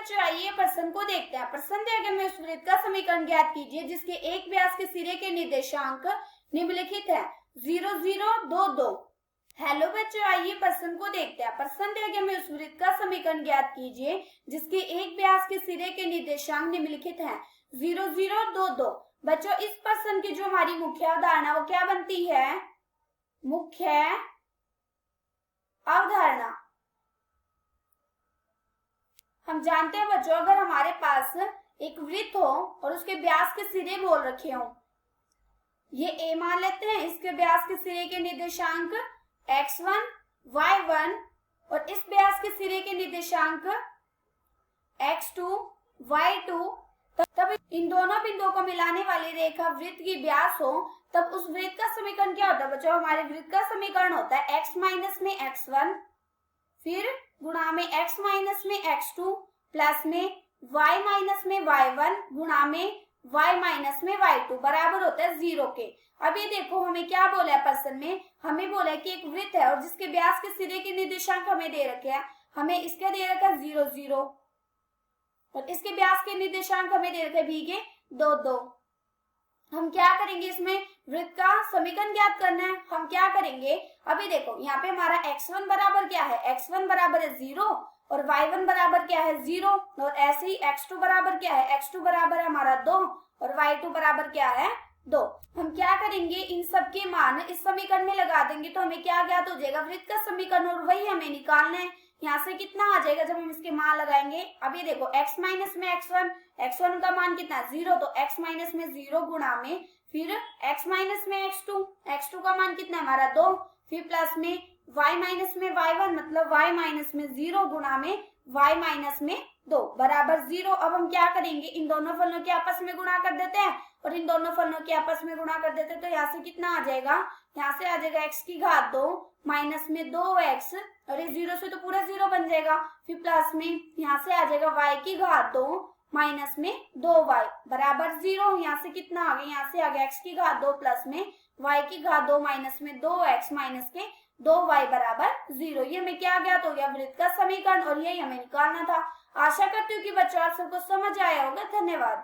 बच्चों आइए प्रश्न को देखते हैं। प्रश्न दिया गया में उस वृत्त का समीकरण ज्ञात कीजिए जिसके एक व्यास के सिरे के निर्देशांक निम्नलिखित है 0 0 2 2। हेलो बच्चों आइए प्रश्न को देखते हैं। प्रश्न दिया गया में उस वृत्त का समीकरण ज्ञात कीजिए जिसके एक व्यास के सिरे के निर्देशांक निम्नलिखित है 0 0 2 2। बच्चों इस प्रश्न की जो हमारी मुख्य अवधारणा वो क्या बनती है? मुख्य अवधारणा। हम जानते हैं बच्चों अगर हमारे पास एक वृत्त हो और उसके व्यास के सिरे बोल रखे हो, ये a मान लेते हैं, इसके व्यास के सिरे के निर्देशांक x1 y1 और इस व्यास के सिरे के निर्देशांक x2 y2, तब इन दोनों बिंदुओं को मिलाने वाली रेखा वृत्त की व्यास हो तब उस वृत्त का समीकरण क्या होता है बच्चों? हमारे वृत्त का समीकरण होता है x माइनस में x1 फिर गुणा में x माइनस में x2 प्लस में y माइनस में y1 गुणा में y माइनस में y2 बराबर होता है 0 के। अब ये देखो हमें क्या बोला है प्रश्न में, हमें बोला है कि एक वृत्त है और जिसके व्यास के सिरे के निर्देशांक हमें दे रखे हैं, हमें इसका दे रखा है 0 0 और इसके व्यास के निर्देशांक हमें दे रखे हैं v के 2 2। हम क्या करेंगे, इसमें वृत्त का समीकरण ज्ञात करना है। हम क्या करेंगे, अभी देखो यहाँ पे हमारा x1 बराबर क्या है, x1 बराबर है 0 और y1 बराबर क्या है 0 और ऐसे ही x2 बराबर क्या है, x2 बराबर है हमारा 2 और y2 बराबर क्या है 2। हम क्या करेंगे, इन सब के मान इस समीकरण में लगा देंगे तो हमें क्या ज्ञात हो जाएगा, वृत्त का समीकरण, और वही हमें निकालना है। यहाँ से कितना आ जाएगा जब हम इसके मान लगाएंगे। अब ये देखो x माइनस में x1 का मान कितना है 0 तो x माइनस में 0 गुणा में फिर x माइनस में x2 का मान कितना है हमारा 2 फिर प्लस में y माइनस में y1 मतलब y माइनस में 0 गुणा में y माइनस में 2 बराबर 0। अब हम क्या करेंगे, इन दोनों फलनों के आपस में गुणा कर देते हैं और इन दोनों फलनों के आपस में गुणा कर देते हैं तो यहाँ से कितना आ जाएगा, यहाँ से आ जाएगा x की घात 2 माइनस में 2x और इस 0 से तो पूरा 0 बन जाएगा, फिर प्लस में यहाँ से आ जाएगा y की घात 2 माइनस में 2y बराबर 0। यहाँ से कितना आ गया, यहाँ से आ गया x की घात 2 प्लस में y की घात 2 माइनस में 2x माइनस के 2y बराबर 0। ये हमें क्या ज्ञात हो गया, वृत्त का समीकरण, और यही हमें निकालना था। आशा करती हूँ कि बच्चों आप सबको समझ आया होगा। धन्यवाद।